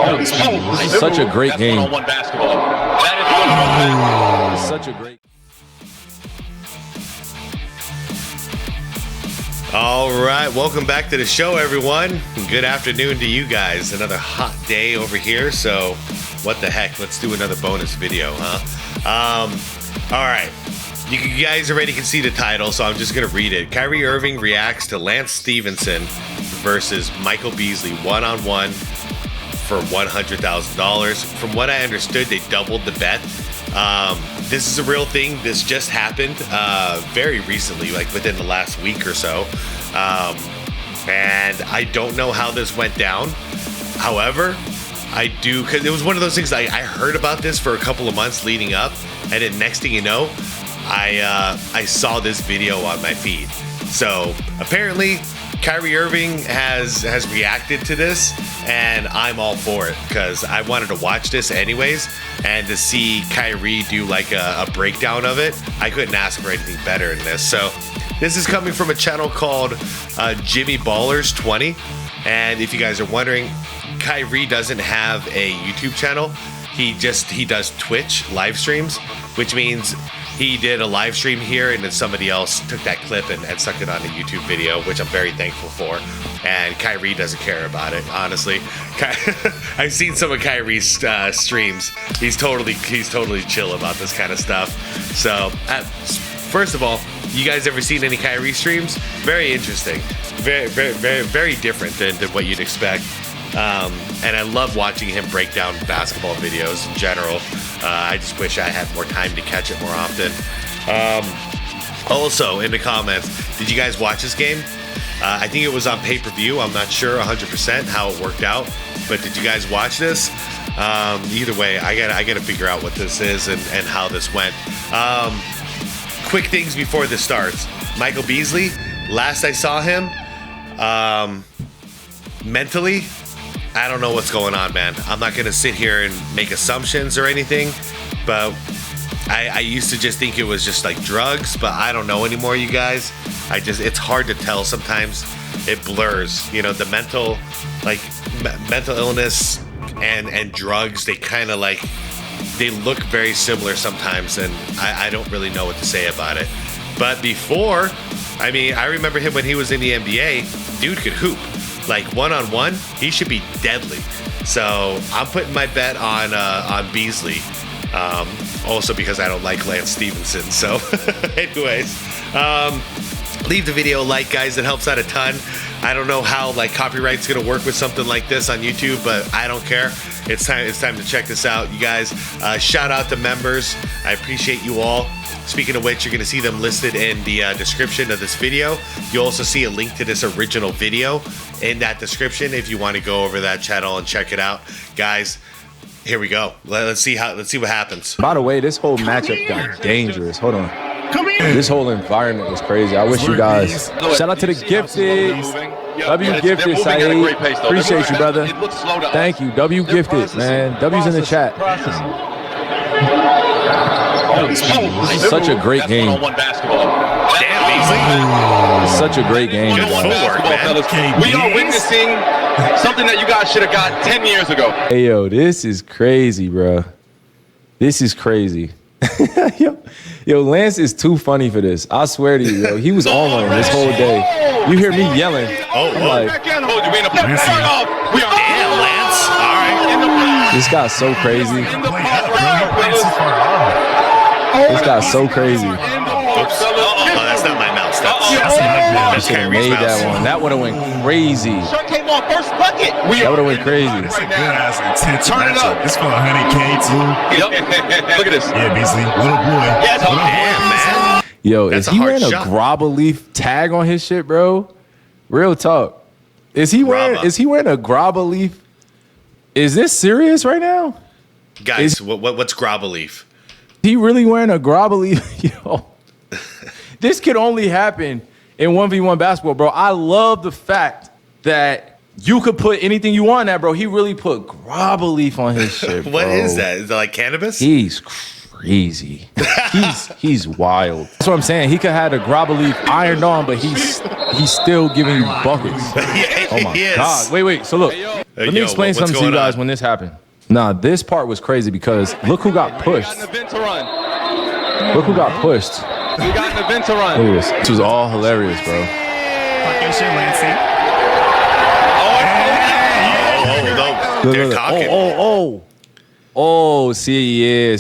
This is such a great game. One-on-one basketball. That is Such a great. All right, welcome back to the show, everyone. Good afternoon to you guys. Another hot day over here, so what the heck? Let's do another bonus video, huh? All right, you guys already can see the title, so I'm just gonna read it. Kyrie Irving reacts to Lance Stephenson versus Michael Beasley one-on-one for $100,000. From what I understood, they doubled the bet. This is a real thing. This just happened very recently, like within the last week or so. And I don't know how this went down. However, I do, because it was one of those things I heard about this for a couple of months leading up. And then next thing you know, I saw this video on my feed. So apparently Kyrie Irving has reacted to this, and I'm all for it because I wanted to watch this anyways, and to see Kyrie do like a breakdown of it, I couldn't ask for anything better than this. So this is coming from a channel called Jimmy Ballers 20, and if you guys are wondering, Kyrie doesn't have a YouTube channel. He does Twitch live streams, which means he did a live stream here, and then somebody else took that clip and stuck it on a YouTube video, which I'm very thankful for. And Kyrie doesn't care about it, honestly. I've seen some of Kyrie's streams. He's totally chill about this kind of stuff. So, first of all, you guys ever seen any Kyrie streams? Very interesting. Very different than what you'd expect. And I love watching him break down basketball videos in general. I just wish I had more time to catch it more often. Also, in the comments, did you guys watch this game? I think it was on pay-per-view. I'm not sure 100% how it worked out, but did you guys watch this? Either way, I gotta figure out what this is and how this went. Quick things before this starts. Michael Beasley, last I saw him, mentally, I don't know what's going on, man. I'm not gonna sit here and make assumptions or anything, but I used to just think it was just like drugs, but I don't know anymore, you guys. It's hard to tell sometimes. It blurs, you know, the mental illness and drugs, they kind of like, they look very similar sometimes, and I don't really know what to say about it. But before, I mean, I remember him when he was in the NBA, dude could hoop. Like one-on-one, he should be deadly. So I'm putting my bet on Beasley. Also because I don't like Lance Stephenson. So anyways, leave the video a like, guys. It helps out a ton. I don't know how like copyright's gonna work with something like this on YouTube, but I don't care. It's time to check this out, you guys. Shout out to members. I appreciate you all. Speaking of which, you're going to see them listed in the description of this video. You'll also see a link to this original video in that description if you want to go over that channel and check it out. Guys, here we go. Let's see what happens. By the way, this whole matchup got dangerous. Hold on. This whole environment was crazy. I wish you guys. Shout out to the gifted. W Gifted, Saeed. Appreciate you, brother. Thank you. W Gifted, man. W's in the chat. This is such a great game. one-on-one basketball. Damn, Beasley. It's such a great game. Good footwork, man. We are witnessing something that you guys should have got 10 years ago. Hey, yo, this is crazy, bro. This is crazy. Yo, Lance is too funny for this. I swear to you, yo. He was on one this whole day. You hear me yelling. Like, Damn, Lance. All right. this guy's so crazy. This guy's so crazy. Oops. That's not my mouse. That's Should have made that one. That would have went crazy. Came on first bucket. That would have went crazy. That's a good ass intense Turn it up. matchup. It's for 100K too. Yep. Look at this. Yeah, Beasley, little boy. Yes, Little Damn, man. Yo, That's is a he hard wearing shot. a grabba leaf tag on his shit, bro? Real talk. Is he wearing a grabba leaf? Is this serious right now? Guys, what's grabba leaf? He really wearing a grabba leaf? Yo, this could only happen in 1v1 basketball, bro. I love the fact that you could put anything you want in that, bro. He really put grabba leaf on his shit, bro. What is that? Is it like cannabis? He's crazy. he's wild. That's what I'm saying. He could have the grabba leaf ironed on, but he's still giving you buckets. Yeah, Oh my he is. God. Wait. So look, Let me explain something to you guys when this happened. Nah, this part was crazy because look who got pushed. Look who got pushed. We got an event to run. Look at this. This was all hilarious, bro. Oh, they're talking. Oh, see.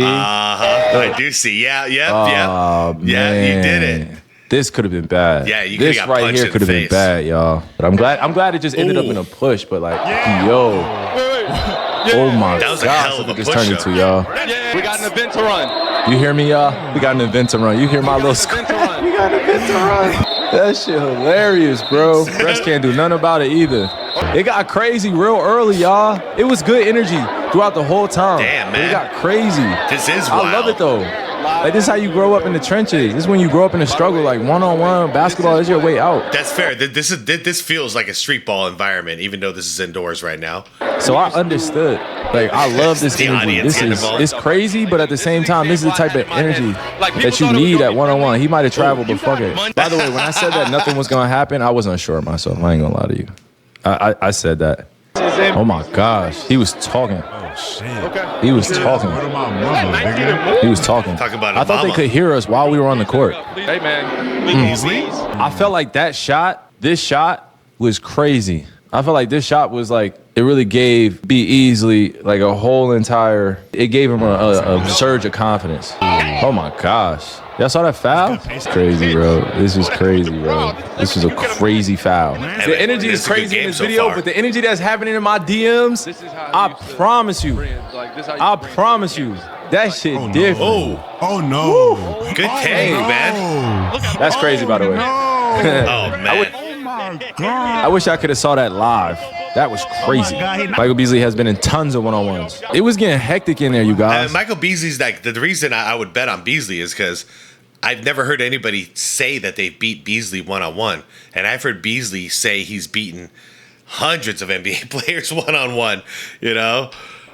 I do see. Yeah, yeah, you did it. This could have been bad. Yeah, you this got right punched here in could have the been face. bad, y'all. But I'm glad it just ended up in a push. But like, yo, oh my That was a gosh, hell of look a what this turned push-up. into, y'all. We got an event to run. You hear me, y'all? We got an event to run. You hear my little Event to run. We got an event to run. That shit hilarious, bro. Refs can't do nothing about it either. It got crazy real early, y'all. It was good energy throughout the whole time. Damn, But man. it got crazy. This is wild. I love it though. Like this is how you grow up in the trenches. This is when you grow up in the struggle. Like one-on-one basketball is your way out. That's fair. This feels like a street ball environment, even though this is indoors right now. So I understood. Like I love this The energy. audience This is involved. it's crazy, but at the same time, this is the type of energy that you need at one-on-one. He might have traveled, but fuck it. By the way, when I said that nothing was gonna happen, I wasn't sure of myself. I ain't gonna lie to you. I said that. Oh my gosh, he was talking. He was talking. He was talking. Talk about I a thought they mama. could hear us while we were on the court. Hey, man. I felt like this shot was crazy. I felt like this shot was like, it really gave Beasley like a whole entire, it gave him a surge of confidence. Oh my gosh. Y'all saw that foul? It's crazy, bro. This was crazy, bro. This was a crazy foul. The energy is crazy in this video, but the energy that's happening in my DMs, I promise you, that shit different. Oh no. Good take, man. That's crazy, by the way. Oh, man. I wish I could have saw that live. That was crazy. Michael Beasley has been in tons of one-on-ones. It was getting hectic in there, you guys. Michael Beasley's like, the reason I would bet on Beasley is because I've never heard anybody say that they beat Beasley one-on-one. And I've heard Beasley say he's beaten hundreds of NBA players one-on-one, you know?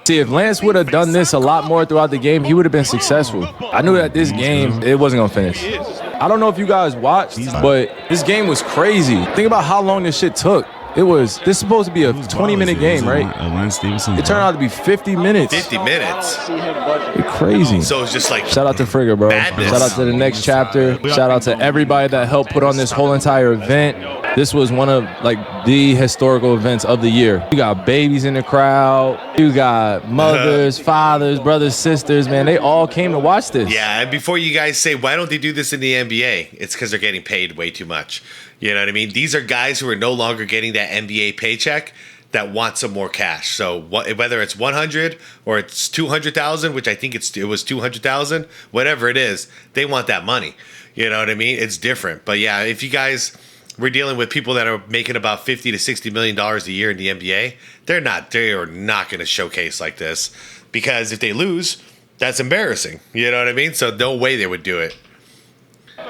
See, if Lance would have done this a lot more throughout the game, he would have been successful. I knew that this game, it wasn't going to finish. I don't know if you guys watched, but this game was crazy. Think about how long this shit took. This is supposed to be a 20-minute game, right? It turned out to be 50 minutes. 50 minutes. It's crazy. So it's just like, Shout out to Frigga, bro. Madness. Shout out to the next chapter. Shout out to everybody that helped put on this whole entire event. This was one of like the historical events of the year. You got babies in the crowd. You got mothers, fathers, brothers, sisters, man. They all came to watch this. yeah, and before you guys say, why don't they do this in the NBA? It's because they're getting paid way too much. You know what I mean? These are guys who are no longer getting that NBA paycheck that want some more cash. So whether it's 100 or it's 200,000, which I think it was 200,000, whatever it is, they want that money. You know what I mean? It's different. But yeah, if you guys were dealing with people that are making about $50 to $60 million a year in the NBA, they are not going to showcase like this, because if they lose, that's embarrassing. You know what I mean? So no way they would do it.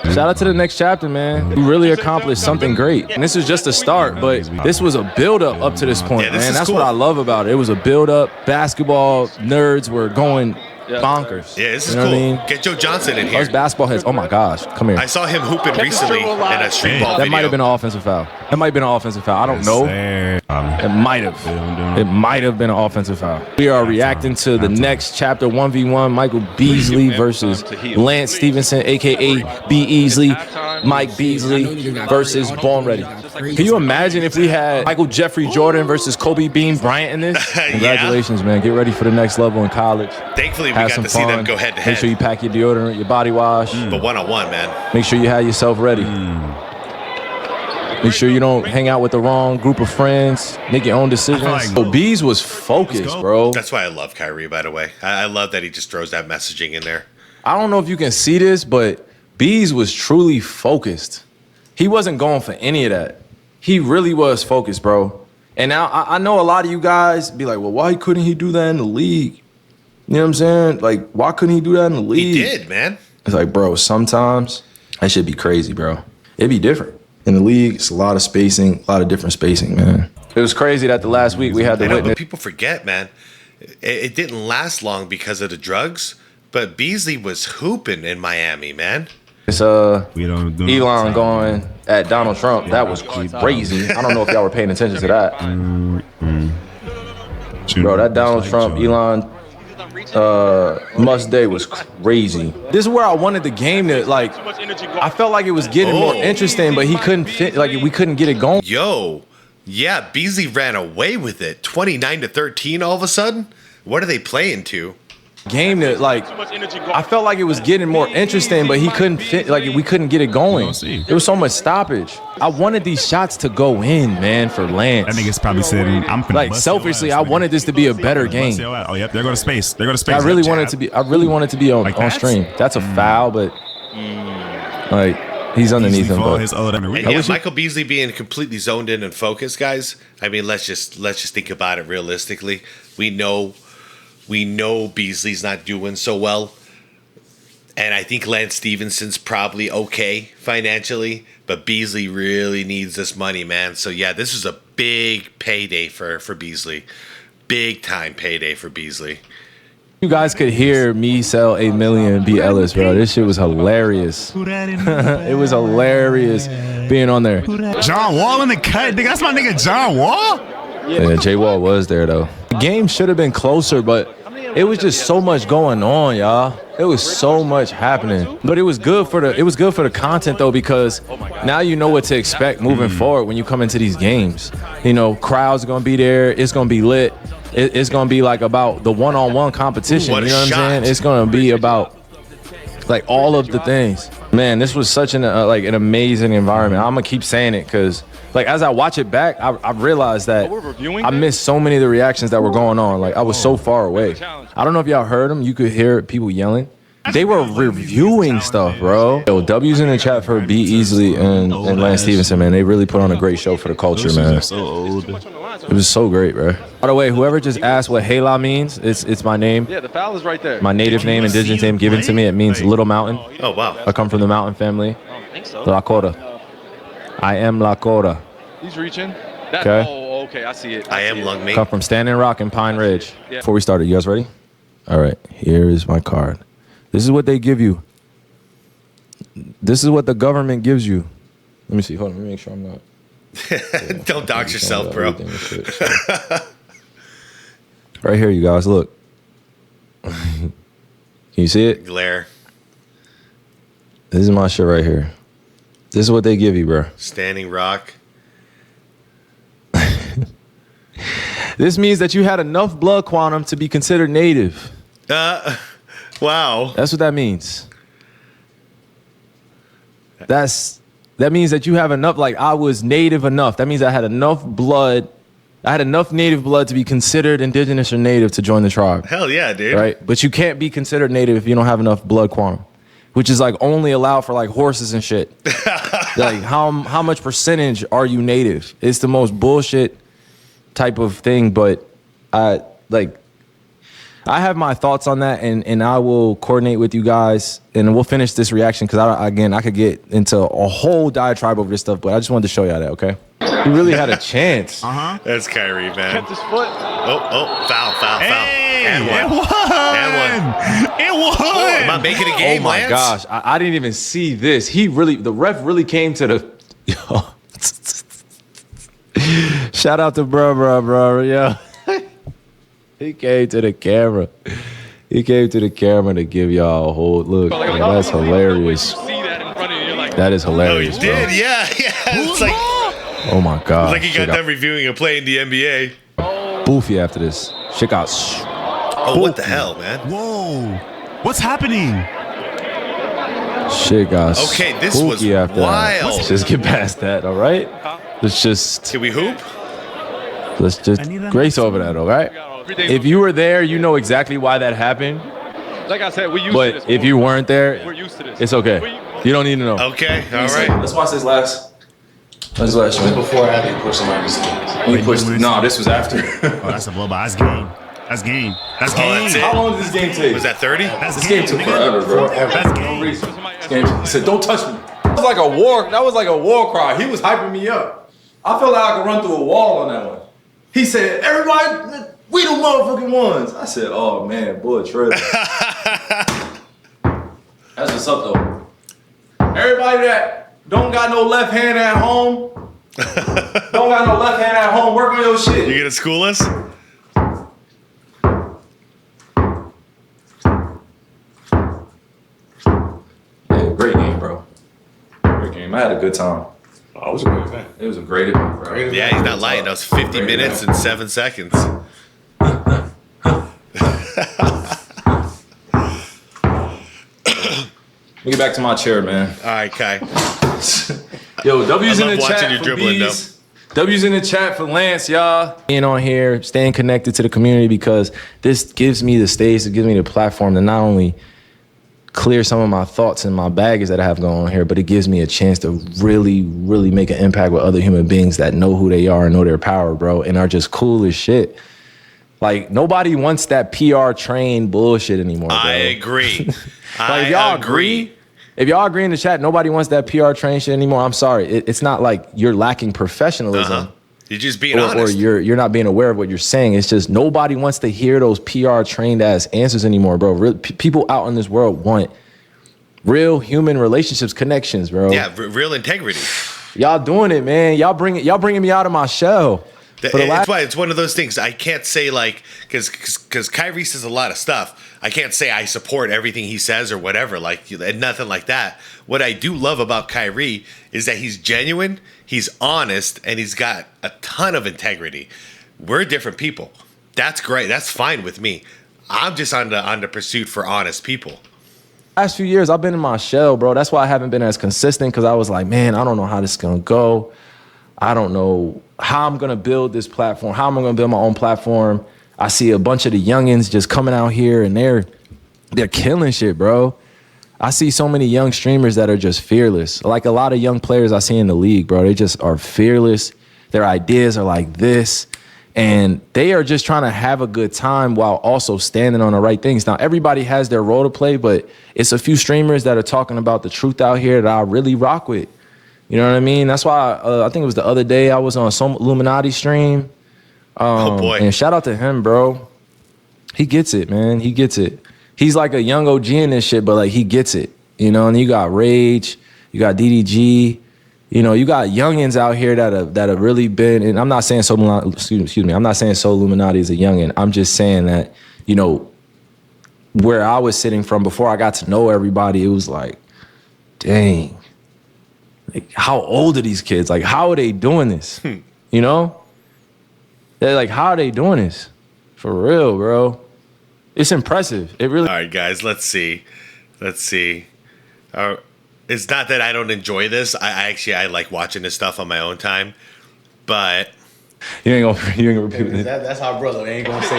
Shout out to the next chapter, man. We really accomplished something great. And this was just a start, but this was a build-up up to this point, Yeah, this man. is That's cool. what I love about it. It was a build-up. Basketball nerds were going bonkers. Yeah, this is You know cool. what I mean? Get Joe Johnson in here. Us basketball heads, oh my gosh, come here. I saw him hooping recently in a street ball That video. might have been an offensive foul. That might have been an offensive foul. I don't know. It might have. It might have been an offensive foul. We are reacting to the next chapter, 1v1, Michael Beasley versus Lance Stephenson, a.k.a. Beasley. Mike Beasley versus Born Ready. Can you imagine if we had Michael Jeffrey Jordan versus Kobe Bean Bryant in this? Congratulations, man. Get ready for the next level in college. Thankfully, we Have got some to see fun. them go head to Make sure you head. pack your deodorant, your body wash. But one-on-one, man. Make sure you have yourself ready. Make sure you don't hang out with the wrong group of friends. Make your own decisions. So Bees was focused, bro. That's why I love Kyrie, by the way. I love that he just throws that messaging in there. I don't know if you can see this, but Bees was truly focused. He wasn't going for any of that. He really was focused, bro. And now I know a lot of you guys be like, well, why couldn't he do that in the league? You know what I'm saying? Like, why couldn't he do that in the league? He did, man. It's like, bro, sometimes that should be crazy, bro. It'd be different. In the league, it's a lot of spacing, a lot of different spacing, man. It was crazy that the last week we had the I know, witness. but people forget, man. It didn't last long because of the drugs, but Beasley was hooping in Miami, man. It's Elon going at Donald Trump. That was crazy. I don't know if y'all were paying attention to that. Bro, that Donald Trump, Elon Musk day was crazy. This is where I wanted the game to, like, I felt like it was getting more interesting, but he couldn't fit, like, we couldn't get it going. Yo, yeah, Beasley ran away with it. 29-13 all of a sudden? What are they playing to? Game that, like, I felt like it was getting more interesting, but he couldn't fit, like, we couldn't get it going. There was so much stoppage. I wanted these shots to go in, man, for Lance. That nigga's probably said, I'm finna like, bust selfishly, your ass, I wanted this to be a better game. Oh, yep, they're going to space. They're going to space. I really wanted to be on, like on stream. That's a foul, but like, he's underneath him. But and yeah, Michael Beasley being completely zoned in and focused, guys. I mean, let's just think about it realistically. We know Beasley's not doing so well. And I think Lance Stephenson's probably okay financially, but Beasley really needs this money, man. So yeah, this is a big payday for Beasley. Big time payday for Beasley. You guys could hear me sell 8 million B. Ellis, bro. This shit was hilarious. It was hilarious being on there. John Wall in the cut. Nigga, that's my nigga John Wall. Yeah, J Wall was there though. The game should have been closer, but it was just so much going on, y'all. It was so much happening. But it was good for the content though, because now you know what to expect moving forward when you come into these games. You know, crowds are gonna be there, it's gonna be lit. It's gonna be like about the one-on-one competition. Ooh, you know what I'm saying? It's gonna be about like all of the things. Man, this was such an amazing environment. I'm gonna keep saying it because like as I watch it back, I realized that I missed so many of the reactions that were going on. Like I was so far away. I don't know if y'all heard them. You could hear people yelling. They were reviewing stuff, bro. Yo, W's in the chat for Beasley and Lance Stephenson, man. They really put on a great show for the culture, man. It was so great, bro. By the way, whoever just asked what Hela means, it's my name. Yeah, the foul is right there. My native name, indigenous name given to me. It means Little Mountain. Oh, wow. I come from the mountain family. I don't think so. Lakota. I am Lakota. He's reaching. Okay. Oh, okay, I see it. I am Lungme. Come from Standing Rock and Pine Ridge. Before we started, you guys ready? All right, here is my card. This is what they give you. This is what the government gives you. Let me see. Hold on. Let me make sure I'm not. Don't dox yourself, bro. Right here, you guys. Look. Can you see it? Glare. This is my shit right here. This is what they give you, bro. Standing Rock. This means that you had enough blood quantum to be considered native. Wow. That's what that means. That means that you have enough, like I was native enough. That means I had enough blood. I had enough native blood to be considered indigenous or native to join the tribe. Hell yeah, dude. Right? But you can't be considered native if you don't have enough blood quantum, which is like only allowed for like horses and shit. Like how much percentage are you native? It's the most bullshit type of thing, but I have my thoughts on that, and I will coordinate with you guys, and we'll finish this reaction because I could get into a whole diatribe over this stuff, but I just wanted to show y'all that, okay? He really had a chance. That's Kyrie, man. Kept his foot. Oh, foul. Hey, And one. it won. It won. Am I making a game, Oh my Lance? gosh, I didn't even see this. The ref really came to the. Shout out to bro, yeah. He came to the camera. He came to the camera to give y'all a whole look. Man, that's hilarious. That is hilarious, Oh, you did? bro. Yeah. It's like, Oh my god. like he got done reviewing a play in the NBA. Boofy after this. Shit got. Oh, what the hell, man? Whoa. What's happening? Shit got. Okay, this was spooky after that. wild. Let's just get past that, all right? Let's just Can we hoop? grace over that, all right? If you were there, you know exactly why that happened. Like I said, we used to this. But if you weren't there, We're used to this. it's okay. You don't need to know. Okay, all right. Let's watch this last. Let's watch it. Before or after you push somebody's skin? No, this was after. Oh, that's a blow by. That's game. That's game. That's game. that's it. How long did this game take? Was that 30? That's This game took forever, bro. That's game. This game, he said, "Don't touch me." That was like a war cry. He was hyping me up. I felt like I could run through a wall on that one. He said, "Everybody, we the motherfucking ones." I said, "Oh man, boy, Trey." That's what's up though. Everybody that don't got no left hand at home, work on your shit. You gonna school us? Yeah, great game, bro. Great game. I had a good time. Oh, it was a great event. It was a great event, bro. Yeah, he's not lying. That was 50 minutes and 7 seconds. Let me get back to my chair, man. All right, Kai. Yo, W's in the watching chat you for dribbling, B's. W's in the chat for Lance, y'all. Being on here, staying connected to the community because this gives me the stage, it gives me the platform to not only clear some of my thoughts and my baggage that I have going on here, but it gives me a chance to really, really make an impact with other human beings that know who they are and know their power, bro, and are just cool as shit. Like, nobody wants that PR train bullshit anymore, bro. I agree. Like, if y'all agree, if y'all agree in the chat, nobody wants that PR train shit anymore. I'm sorry. It's not like you're lacking professionalism. You're just being or honest. Or you're not being aware of what you're saying. It's just nobody wants to hear those PR trained ass answers anymore, bro. People out in this world want real human relationships, connections, bro. Yeah, real integrity. Y'all doing it, man. Y'all bringing me out of my shell. It's why it's one of those things. I can't say like because Kyrie says a lot of stuff. I can't say I support everything he says or whatever. Like nothing like that. What I do love about Kyrie is that he's genuine, he's honest, and he's got a ton of integrity. We're different people. That's great. That's fine with me. I'm just on the pursuit for honest people. Last few years, I've been in my shell, bro. That's why I haven't been as consistent because I was like, man, I don't know how this is gonna go. I don't know how I'm gonna build this platform, how am I gonna build my own platform. I see a bunch of the youngins just coming out here and they're killing shit, bro. I see so many young streamers that are just fearless. Like a lot of young players I see in the league, bro, they just are fearless. Their ideas are like this. And they are just trying to have a good time while also standing on the right things. Now, everybody has their role to play, but it's a few streamers that are talking about the truth out here that I really rock with. You know what I mean? That's why I think it was the other day I was on some Illuminati stream. Oh, boy. And shout out to him, bro. He gets it, man. He gets it. He's like a young OG in this shit, but like he gets it. You know, and you got Rage, you got DDG. You know, you got youngins out here that have really been, and I'm not saying excuse me, I'm not saying So Illuminati is a youngin. I'm just saying that, you know, where I was sitting from before I got to know everybody, it was like, dang, like how old are these kids? Like, how are they doing this? You know? They're like, how are they doing this? For real, bro. It's impressive. It really. All right, guys, let's see. It's not that I don't enjoy this. I like watching this stuff on my own time, but you ain't gonna repeat it. That's our brother. I ain't gonna say.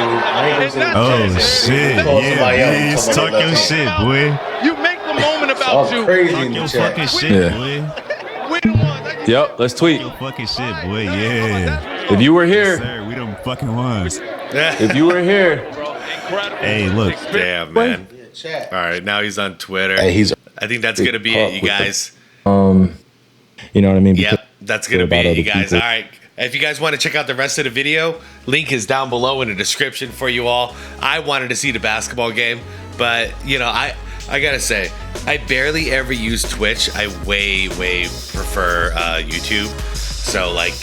Oh shit! Yeah, please talk your shit, boy. You make the moment about you. Crazy Talk in the your chat. fucking shit, Yeah. boy. We the ones. Yep, let's tweet. Your fucking shit, boy. Yeah. If you were here, Sir, we them fucking ones. if you were here, Hey, look. damn, man. Chat. All right, now he's on Twitter. hey, he's I think that's gonna be it, you guys. you know what I mean? Yep, that's gonna be about it, you other guys. people. All right. If you guys want to check out the rest of the video, link is down below in the description for you all. I wanted to see the basketball game, but you know, I gotta say, I barely ever use Twitch. I way prefer YouTube. So like,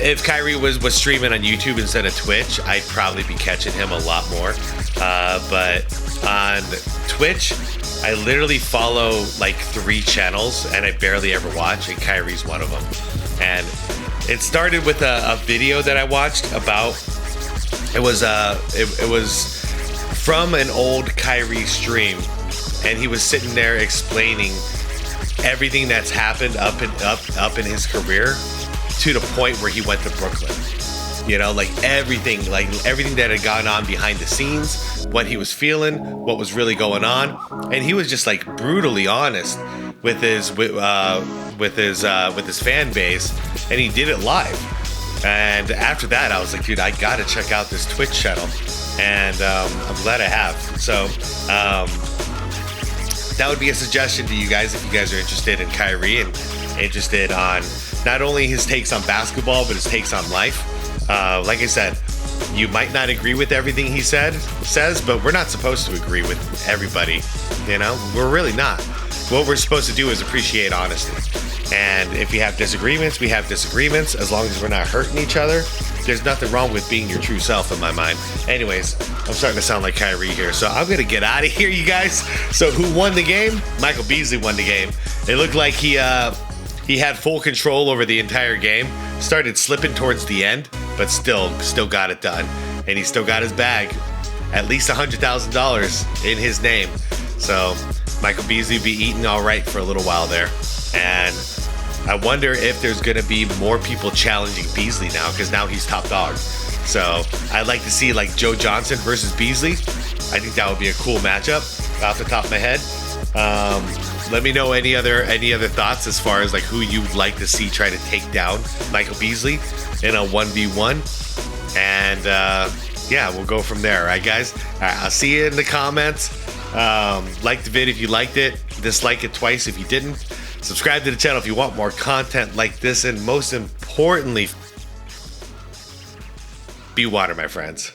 if Kyrie was streaming on YouTube instead of Twitch, I'd probably be catching him a lot more. But on Twitch, I literally follow like 3 channels and I barely ever watch, and Kyrie's one of them. And it started with a video that I watched about, it was from an old Kyrie stream, and he was sitting there explaining everything that's happened up in his career to the point where he went to Brooklyn. You know, like everything that had gone on behind the scenes, what he was feeling, what was really going on, and he was just like brutally honest with his fan base, and he did it live. And after that, I was like, dude, I gotta check out this Twitch channel, and I'm glad I have. So that would be a suggestion to you guys if you guys are interested in Kyrie and interested on not only his takes on basketball, but his takes on life. Like I said, you might not agree with everything he says, but we're not supposed to agree with everybody. You know, we're really not. what we're supposed to do is appreciate honesty. And if we have disagreements, we have disagreements. As long as we're not hurting each other, there's nothing wrong with being your true self in my mind. Anyways, I'm starting to sound like Kyrie here, so I'm going to get out of here, you guys. So who won the game? Michael Beasley won the game. It looked like he had full control over the entire game. Started slipping towards the end, but still got it done. And he still got his bag. At least $100,000 in his name. So Michael Beasley be eating all right for a little while there. And I wonder if there's going to be more people challenging Beasley now, because now he's top dog. So I'd like to see like Joe Johnson versus Beasley. I think that would be a cool matchup off the top of my head. Let me know any other thoughts as far as like who you would like to see try to take down Michael Beasley in a 1v1. And yeah, we'll go from there. All right, guys? All right, I'll see you in the comments. Like the vid if you liked it. Dislike it twice if you didn't. Subscribe to the channel if you want more content like this. And most importantly, be water, my friends.